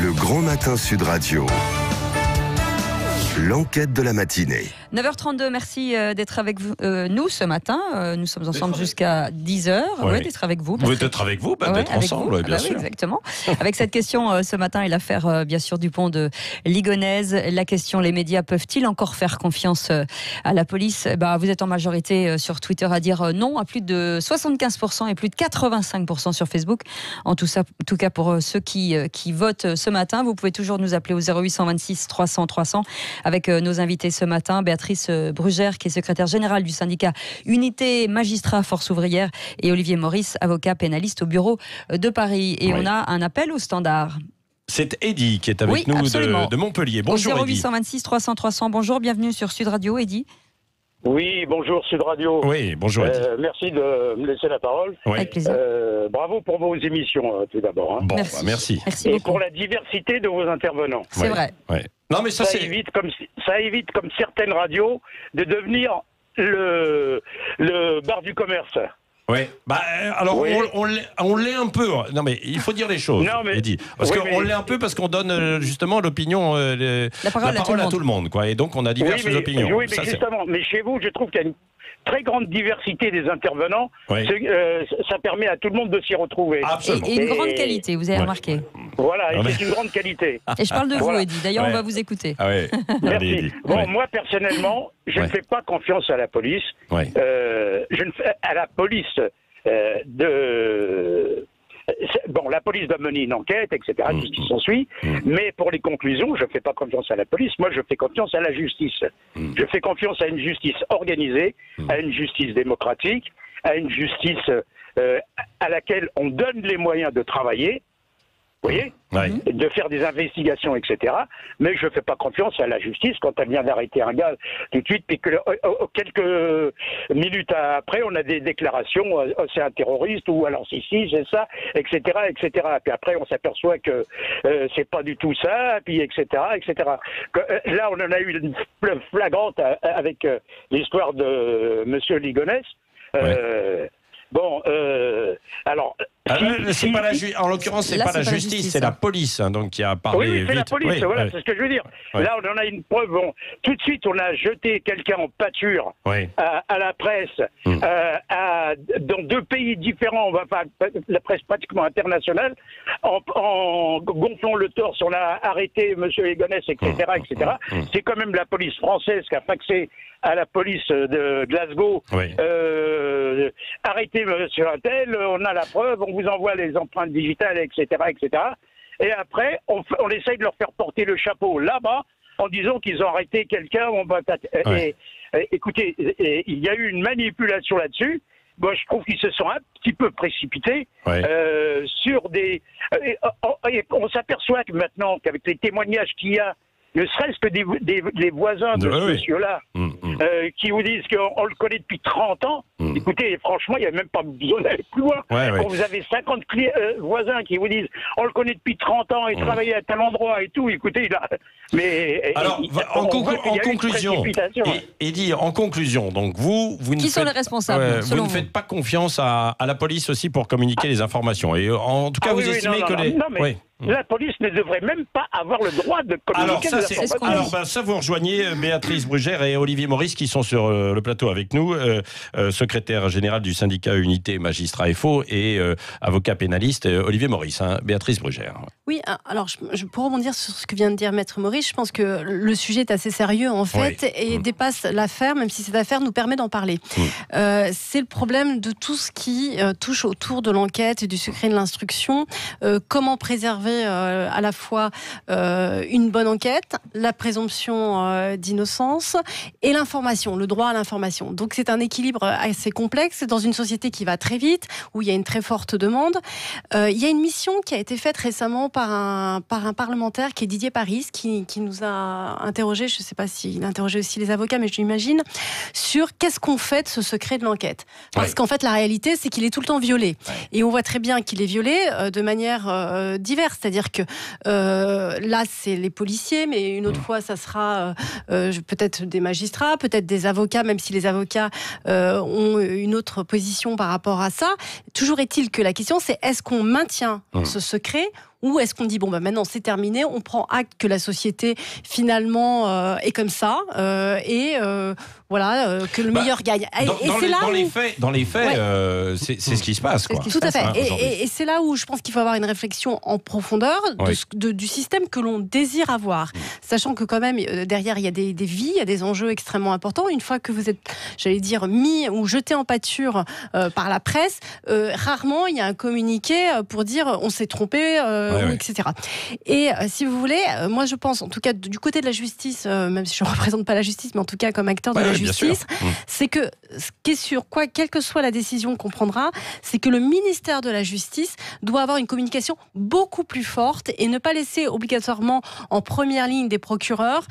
Le Grand Matin Sud Radio. L'enquête de la matinée. 9h32, merci d'être avec nous ce matin. Nous sommes ensemble jusqu'à 10h. Oui, d'être avec vous. Vous d'être avec vous, d'être ensemble, bien sûr. Oui, exactement. Avec cette question ce matin et l'affaire, bien sûr, du pont de Ligonnès. La question, les médias peuvent-ils encore faire confiance à la police ? Vous êtes en majorité sur Twitter à dire non, à plus de 75% et plus de 85% sur Facebook. En tout cas, pour ceux qui votent ce matin, vous pouvez toujours nous appeler au 0826 300 300 avec nos invités ce matin, Béatrice Brugère, qui est secrétaire générale du syndicat Unité Magistrats Force Ouvrière, et Olivier Maurice, avocat pénaliste au bureau de Paris. Et on a un appel au standard. C'est Eddy qui est avec nous de Montpellier. Bonjour Eddy. 0826 300 300. Bonjour, bienvenue sur Sud Radio, Eddy. Oui, bonjour Sud Radio. Oui, bonjour Eddy. Merci de me laisser la parole. Oui. Avec plaisir. Bravo pour vos émissions, tout d'abord. Bon, merci. Merci Et beaucoup. pour la diversité de vos intervenants. C'est vrai. Ouais. Non, mais ça évite, comme certaines radios, de devenir le bar du commerce. Oui. Alors, oui. on l'est un peu. Non, mais il faut dire les choses, Eddy. Parce qu'on l'est un peu parce qu'on donne justement l'opinion, la parole à tout le monde, quoi. Et donc, on a diverses opinions. Oui, mais justement, mais chez vous, je trouve qu'il y a une très grande diversité des intervenants. Oui. Ça permet à tout le monde de s'y retrouver. Absolument. Et une grande qualité, vous avez remarqué. Voilà, et c'est une grande qualité. Et je parle de vous, Eddy. D'ailleurs, on va vous écouter. Ah ouais. Merci. Eddy. Bon, moi, personnellement, je ne fais pas confiance à la police. Ouais. À la police la police doit mener une enquête, etc., tout ce qui s'ensuit. Mais pour les conclusions, je ne fais pas confiance à la police. Moi, je fais confiance à la justice. Je fais confiance à une justice organisée, à une justice démocratique, à une justice à laquelle on donne les moyens de travailler. Vous voyez, de faire des investigations, etc. Mais je ne fais pas confiance à la justice quand elle vient d'arrêter un gars tout de suite, puis que quelques minutes après, on a des déclarations, c'est un terroriste, ou alors c'est ça, etc., etc. Puis après, on s'aperçoit que c'est pas du tout ça, puis etc., etc. Là, on en a eu une flagrante avec l'histoire de Monsieur Ligonnès. En l'occurrence, c'est pas la justice, c'est la police donc qui a parlé oui, c'est vite. la police, c'est ce que je veux dire. Oui. Là, on en a une preuve. Tout de suite, on a jeté quelqu'un en pâture à la presse, dans deux pays différents, la presse pratiquement internationale, en gonflant le torse, on a arrêté M. Ligonnès, etc., etc. C'est quand même la police française qui a faxé à la police de Glasgow, arrêtez monsieur Intel, on a la preuve, on vous envoie les empreintes digitales, etc., etc. Et après, on essaye de leur faire porter le chapeau là-bas, en disant qu'ils ont arrêté quelqu'un. Écoutez, il y a eu une manipulation là-dessus. Moi, je trouve qu'ils se sont un petit peu précipités sur des... on s'aperçoit que maintenant, qu'avec les témoignages qu'il y a, ne serait-ce que des voisins de ce monsieur-là, qui vous disent qu'on le connaît depuis 30 ans. Écoutez, franchement, il n'y a même pas besoin d'aller plus loin. Quand vous avez 50 voisins qui vous disent on le connaît depuis 30 ans, il travaillait à tel endroit et tout, écoutez, alors, en conclusion, Eddy, en conclusion, donc vous qui sont les responsables vous ne faites pas confiance à la police aussi pour communiquer les informations. Et en tout cas, vous estimez que la police ne devrait même pas avoir le droit de communiquer des informations. Alors, ça, vous rejoignez Béatrice Brugère et Olivier Maurice qui sont sur le plateau avec nous, secrétaire général du syndicat Unité Magistrats FO et avocat pénaliste. Olivier Maurice, Béatrice Brugère. Oui, alors pour rebondir sur ce que vient de dire Maître Maurice, je pense que le sujet est assez sérieux en fait et dépasse l'affaire, même si cette affaire nous permet d'en parler. C'est le problème de tout ce qui touche autour de l'enquête et du secret de l'instruction. Comment préserver à la fois une bonne enquête, la présomption d'innocence et l'information, le droit à l'information. Donc c'est un équilibre assez complexe dans une société qui va très vite, où il y a une très forte demande. Il y a une mission qui a été faite récemment par un parlementaire qui est Didier Paris, qui nous a interrogé, je ne sais pas s'il a interrogé aussi les avocats, mais je l'imagine, sur qu'est-ce qu'on fait de ce secret de l'enquête. Parce qu'en fait, la réalité, c'est qu'il est tout le temps violé. Et on voit très bien qu'il est violé de manière diverse. C'est-à-dire que là, c'est les policiers, mais une autre fois, ça sera peut-être des magistrats, peut-être des avocats, même si les avocats ont une autre position par rapport à ça. Toujours est-il que la question, c'est est-ce qu'on maintient ce secret Ou est-ce qu'on dit, bon, maintenant c'est terminé, on prend acte que la société finalement est comme ça, que le meilleur gagne. Dans les faits, c'est ce qui se passe. Quoi. Tout à fait. Et c'est là où je pense qu'il faut avoir une réflexion en profondeur du système que l'on désire avoir. Sachant que quand même, derrière, il y a des vies, il y a des enjeux extrêmement importants. Une fois que vous êtes, j'allais dire, mis ou jeté en pâture par la presse, rarement il y a un communiqué pour dire on s'est trompé, etc. Et si vous voulez, moi je pense, en tout cas du côté de la justice, même si je ne représente pas la justice, mais en tout cas comme acteur de la justice, c'est que ce qui est sûr, quelle que soit la décision qu'on prendra, c'est que le ministère de la Justice doit avoir une communication beaucoup plus forte et ne pas laisser obligatoirement en première ligne des procureurs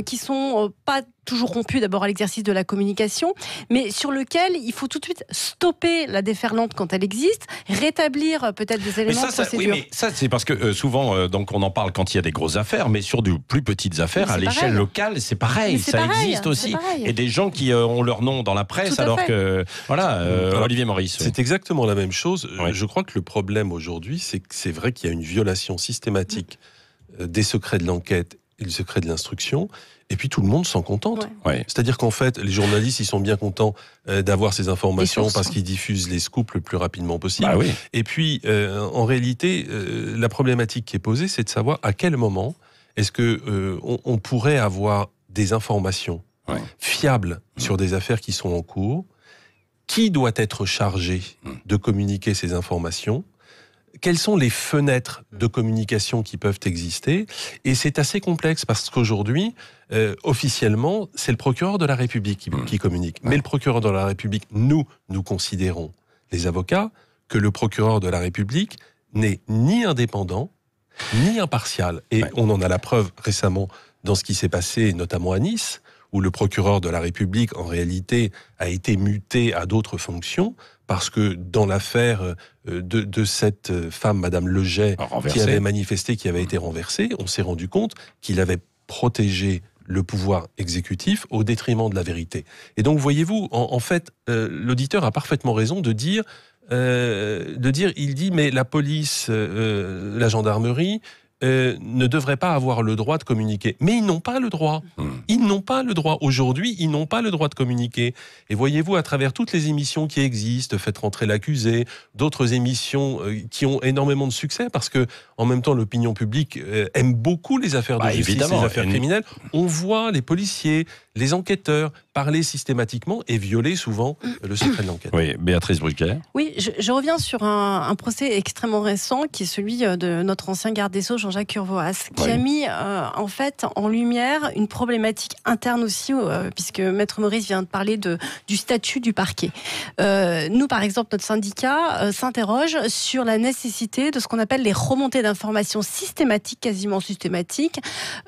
qui sont pas toujours rompu d'abord à l'exercice de la communication, mais sur lequel il faut tout de suite stopper la déferlante quand elle existe, rétablir peut-être des éléments de procédure. Oui, mais ça c'est parce que souvent donc on en parle quand il y a des grosses affaires, mais sur de plus petites affaires à l'échelle locale, c'est pareil, existe aussi. Et des gens qui ont leur nom dans la presse, alors que Olivier Maurice. C'est exactement la même chose. Je crois que le problème aujourd'hui, c'est que c'est vrai qu'il y a une violation systématique des secrets de l'enquête et le secret de l'instruction. Et puis tout le monde s'en contente. C'est-à-dire qu'en fait, les journalistes, ils sont bien contents d'avoir ces informations parce qu'ils diffusent les scoops le plus rapidement possible. Et puis, en réalité, la problématique qui est posée, c'est de savoir à quel moment est-ce que on pourrait avoir des informations fiables sur des affaires qui sont en cours. Qui doit être chargé de communiquer ces informations ? Quelles sont les fenêtres de communication qui peuvent exister ? Et c'est assez complexe parce qu'aujourd'hui, officiellement, c'est le procureur de la République qui communique. Mais le procureur de la République, nous considérons, les avocats, que le procureur de la République n'est ni indépendant, ni impartial. Et on en a la preuve récemment dans ce qui s'est passé, notamment à Nice, où le procureur de la République, en réalité, a été muté à d'autres fonctions, parce que dans l'affaire de cette femme, Madame Leget, qui avait manifesté, qui avait été renversée, on s'est rendu compte qu'il avait protégé le pouvoir exécutif au détriment de la vérité. Et donc, voyez-vous, en fait, l'auditeur a parfaitement raison de dire, il dit, mais la police, la gendarmerie, ne devraient pas avoir le droit de communiquer. Mais ils n'ont pas le droit. Ils n'ont pas le droit. Aujourd'hui, ils n'ont pas le droit de communiquer. Et voyez-vous, à travers toutes les émissions qui existent, Faites rentrer l'accusé, d'autres émissions qui ont énormément de succès, parce que en même temps, l'opinion publique aime beaucoup les affaires de justice, les affaires criminelles. On voit les policiers, les enquêteurs parler systématiquement et violer souvent le secret de l'enquête. Oui, Béatrice Brucker. Oui, je reviens sur un procès extrêmement récent qui est celui de notre ancien garde des Sceaux, Jean-Jacques Urvoas, qui a mis en fait en lumière une problématique interne aussi, puisque Maître Maurice vient de parler du statut du parquet. Nous, par exemple, notre syndicat s'interroge sur la nécessité de ce qu'on appelle les remontées d'informations systématiques, quasiment systématiques,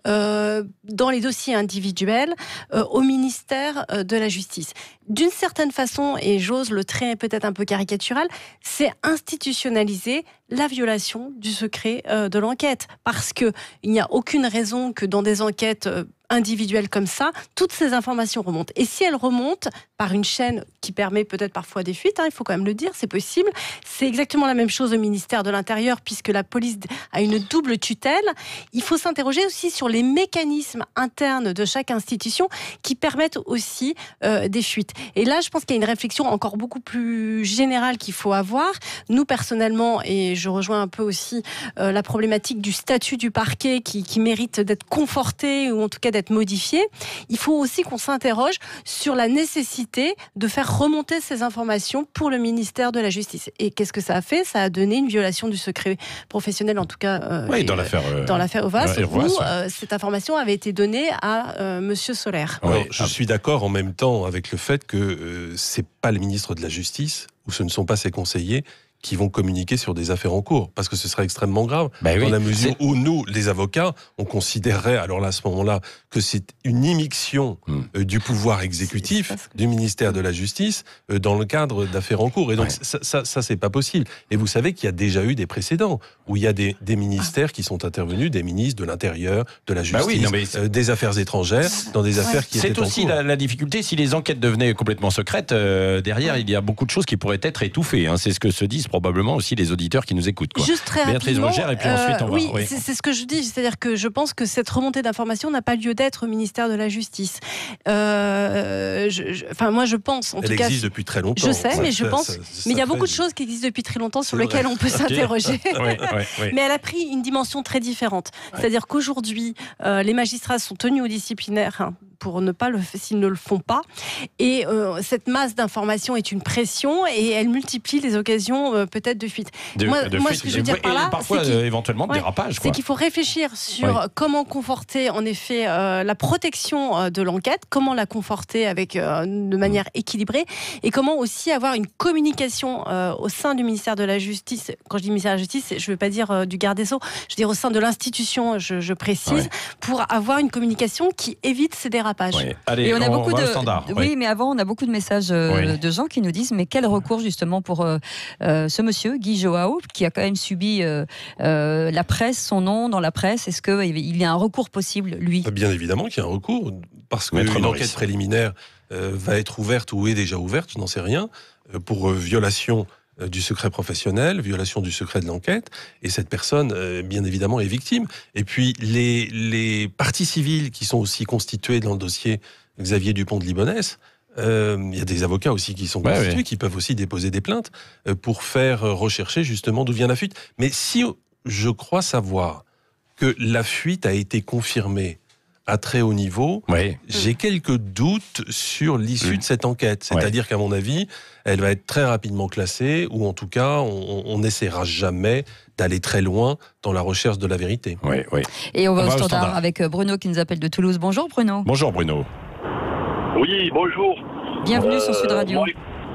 dans les dossiers individuels au ministère de la Justice. D'une certaine façon, et j'ose le trait peut-être un peu caricatural, c'est institutionnaliser la violation du secret de l'enquête. Parce qu'il n'y a aucune raison que dans des enquêtes individuelles comme ça, toutes ces informations remontent. Et si elles remontent par une chaîne qui permet peut-être parfois des fuites, il faut quand même le dire, c'est possible. C'est exactement la même chose au ministère de l'Intérieur, puisque la police a une double tutelle. Il faut s'interroger aussi sur les mécanismes internes de chaque institution qui permettent aussi des fuites. Et là, je pense qu'il y a une réflexion encore beaucoup plus générale qu'il faut avoir. Nous, personnellement, et je rejoins un peu aussi la problématique du statut du parquet qui mérite d'être conforté ou en tout cas d'être modifié, il faut aussi qu'on s'interroge sur la nécessité de faire remonter ces informations pour le ministère de la Justice. Et qu'est-ce que ça a fait ? Ça a donné une violation du secret professionnel, en tout cas dans l'affaire Urvoas, où cette information avait été donnée à Monsieur Solaire. Alors, je suis d'accord en même temps avec le fait que c'est pas le ministre de la Justice, ou ce ne sont pas ses conseillers, qui vont communiquer sur des affaires en cours, parce que ce serait extrêmement grave, dans la mesure où nous, les avocats, on considérerait, alors là, à ce moment-là, que c'est une immixtion du pouvoir exécutif, du ministère de la Justice, dans le cadre d'affaires en cours. Et donc, ça c'est pas possible. Et vous savez qu'il y a déjà eu des précédents, où il y a des ministères qui sont intervenus, des ministres de l'Intérieur, de la Justice, des Affaires étrangères, dans des affaires qui étaient en cours. C'est aussi la difficulté, si les enquêtes devenaient complètement secrètes, derrière, il y a beaucoup de choses qui pourraient être étouffées. C'est ce que se disent probablement aussi les auditeurs qui nous écoutent. Quoi. Juste très Béatrice rapidement, Brugère, et puis ensuite on va... Oui, c'est ce que je dis, c'est-à-dire que je pense que cette remontée d'informations n'a pas lieu d'être au ministère de la Justice. Moi je pense, en tout cas... Elle existe depuis très longtemps. Je sais, mais je pense... Mais il y a beaucoup de choses qui existent depuis très longtemps sur lesquelles on peut s'interroger. Mais elle a pris une dimension très différente. C'est-à-dire qu'aujourd'hui, les magistrats sont tenus au disciplinaire pour ne pas s'ils ne le font pas. Et cette masse d'informations est une pression et elle multiplie les occasions peut-être de fuite. Moi, ce que je veux dire par là, parfois éventuellement de dérapage. C'est qu'il faut réfléchir sur comment conforter en effet la protection de l'enquête, comment la conforter avec de manière équilibrée et comment aussi avoir une communication au sein du ministère de la Justice. Quand je dis ministère de la Justice, je ne veux pas dire du garde des Sceaux, je veux dire au sein de l'institution, je précise, pour avoir une communication qui évite ces dérapages. Allez, et on a beaucoup va au standard. Oui, mais avant, on a beaucoup de messages de gens qui nous disent mais quel recours justement pour ce monsieur, Guy Joao, qui a quand même subi la presse, son nom dans la presse. Est-ce qu'il y a un recours possible, lui ? Bien évidemment qu'il y a un recours, parce qu'une enquête préliminaire va être ouverte ou est déjà ouverte, je n'en sais rien, pour violation du secret professionnel, violation du secret de l'enquête, et cette personne, bien évidemment, est victime. Et puis, les parties civiles qui sont aussi constituées dans le dossier Xavier Dupont de Ligonnès, il y a des avocats aussi qui sont constitués, qui peuvent aussi déposer des plaintes pour faire rechercher justement d'où vient la fuite. Mais si je crois savoir que la fuite a été confirmée à très haut niveau, j'ai quelques doutes sur l'issue de cette enquête. C'est-à-dire qu'à mon avis, elle va être très rapidement classée, ou en tout cas, on n'essaiera jamais d'aller très loin dans la recherche de la vérité. Et on va au standard avec Bruno qui nous appelle de Toulouse. Bonjour Bruno. Bonjour Bruno. Oui, bonjour. Bienvenue sur Sud Radio.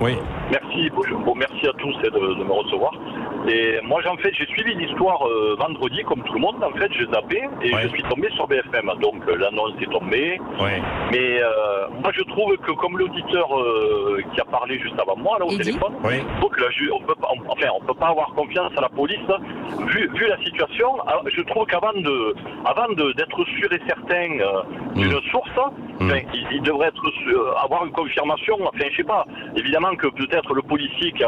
Merci, merci à tous de me recevoir. Et moi, en fait, j'ai suivi l'histoire vendredi, comme tout le monde. En fait, j'ai zappé et je suis tombé sur BFM. Donc, l'annonce est tombée. Mais moi, je trouve que, comme l'auditeur qui a parlé juste avant moi, là, au téléphone, donc là, on peut pas avoir confiance à la police. Vu la situation, je trouve qu'avant d'être sûr et certain d'une source, il devrait avoir une confirmation. Enfin, je sais pas. Évidemment que peut-être le policier qui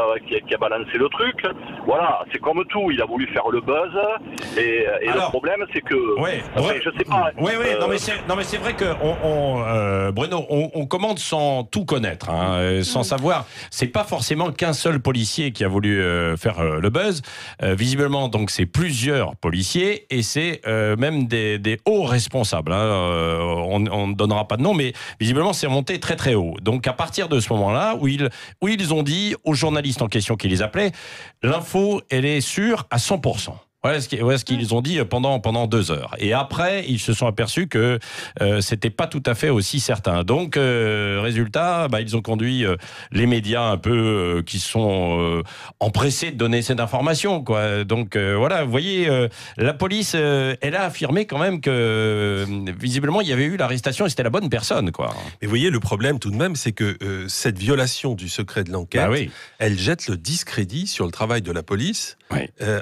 a balancé le truc, voilà, c'est comme tout, il a voulu faire le buzz, et alors, le problème c'est que, je sais pas. Non mais c'est vrai que Bruno, on commande sans tout connaître, sans savoir. C'est pas forcément qu'un seul policier qui a voulu faire le buzz. Visiblement, donc c'est plusieurs policiers et c'est même des hauts responsables. On ne donnera pas de nom, mais visiblement c'est monté très très haut. Donc à partir de ce moment-là, où ils ont dit aux journalistes en question qui les appelaient, l'info, elle est sûre à 100%. Voilà ce qu'ils ont dit pendant 2 heures. Et après, ils se sont aperçus que c'était pas tout à fait aussi certain. Donc, résultat, ils ont conduit les médias un peu qui sont empressés de donner cette information, quoi. Donc voilà, vous voyez, la police, elle a affirmé quand même que visiblement il y avait eu l'arrestation et c'était la bonne personne, quoi. Mais vous voyez, le problème tout de même, c'est que cette violation du secret de l'enquête, elle jette le discrédit sur le travail de la police,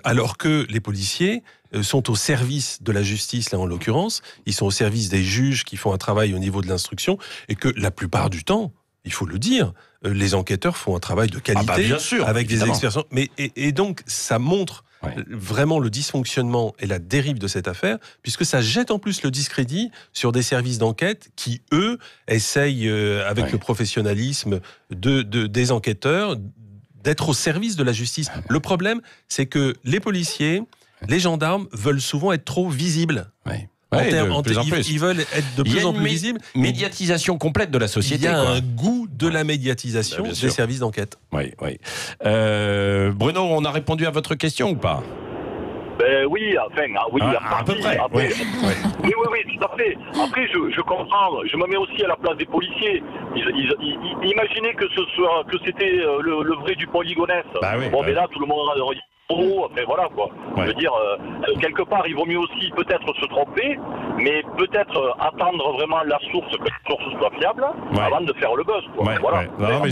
alors que les policiers sont au service de la justice, là en l'occurrence, ils sont au service des juges qui font un travail au niveau de l'instruction, et que la plupart du temps, il faut le dire, les enquêteurs font un travail de qualité, bien sûr, avec évidemment. des experts. Et donc, ça montre vraiment le dysfonctionnement et la dérive de cette affaire, puisque ça jette en plus le discrédit sur des services d'enquête qui, eux, essayent, avec le professionnalisme des enquêteurs, d'être au service de la justice. Le problème, c'est que les policiers, les gendarmes veulent souvent être trop visibles. Ils veulent être de plus en plus visibles. Médiatisation complète de la société. Il y a un goût de la médiatisation des services d'enquête. Bruno, on a répondu à votre question ou pas ? Oui, à peu près. Oui, tout à fait. Après, je comprends. Je me mets aussi à la place des policiers. Imaginez que c'était le vrai Dupont Ligonnès. Mais là, tout le monde enfin voilà quoi. Je veux dire, quelque part, il vaut mieux aussi peut-être se tromper, mais peut-être attendre vraiment la source, que la source soit fiable, avant de faire le buzz, quoi. Non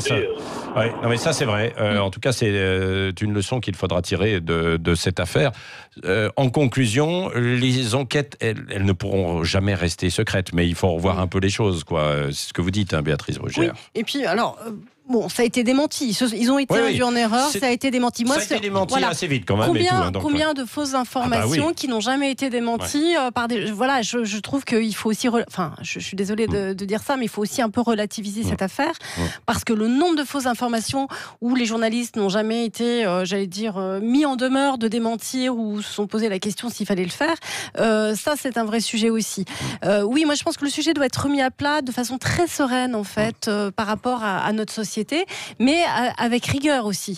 mais ça c'est vrai. En tout cas, c'est une leçon qu'il faudra tirer de cette affaire. En conclusion, les enquêtes, elles ne pourront jamais rester secrètes, mais il faut revoir un peu les choses, quoi. C'est ce que vous dites, Béatrice Brugère. Oui. Et puis alors. Bon, ça a été démenti. Ils ont été induits en erreur. Ça a été démenti. Moi, ça a été démenti assez vite quand même. Combien de fausses informations qui n'ont jamais été démenties par des. Voilà, je trouve qu'il faut aussi. Enfin, je suis désolée de dire ça, mais il faut aussi un peu relativiser cette affaire parce que le nombre de fausses informations où les journalistes n'ont jamais été, mis en demeure de démentir ou se sont posé la question s'il fallait le faire. Ça, c'est un vrai sujet aussi. Oui, moi, je pense que le sujet doit être remis à plat de façon très sereine en fait par rapport à notre société. Mais avec rigueur aussi,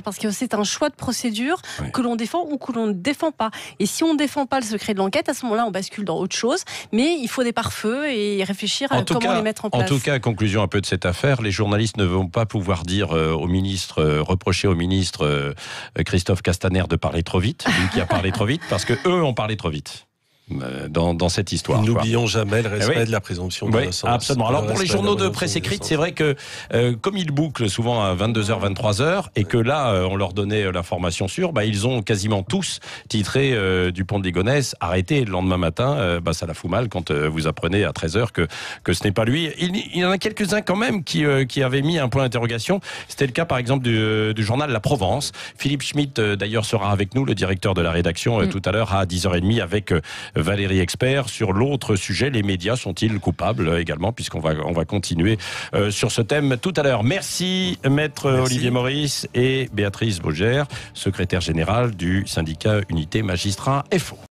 parce que c'est un choix de procédure que l'on défend ou que l'on ne défend pas. Et si on ne défend pas le secret de l'enquête, à ce moment-là, on bascule dans autre chose. Mais il faut des pare-feux et réfléchir à comment les mettre en place. En tout cas, conclusion un peu de cette affaire, les journalistes ne vont pas pouvoir dire reprocher au ministre Christophe Castaner de parler trop vite, lui qui a parlé trop vite, parce que eux ont parlé trop vite. Dans cette histoire. N'oublions jamais le respect de la présomption d'innocence. Absolument. Alors pour les journaux de presse écrite, c'est vrai que comme ils bouclent souvent à 22h, 23h, et que là, on leur donnait l'information sûre, ils ont quasiment tous titré Dupont de Ligonnès, arrêté le lendemain matin, ça la fout mal quand vous apprenez à 13h que ce n'est pas lui. Il y en a quelques-uns quand même qui avaient mis un point d'interrogation. C'était le cas par exemple du journal La Provence. Philippe Schmitt d'ailleurs sera avec nous, le directeur de la rédaction, tout à l'heure à 10h30 avec Valérie Expert sur l'autre sujet, les médias sont-ils coupables également, puisqu'on va continuer sur ce thème tout à l'heure. Merci Maître Olivier Maurice et Béatrice Brugère, secrétaire générale du syndicat Unité Magistrats FO.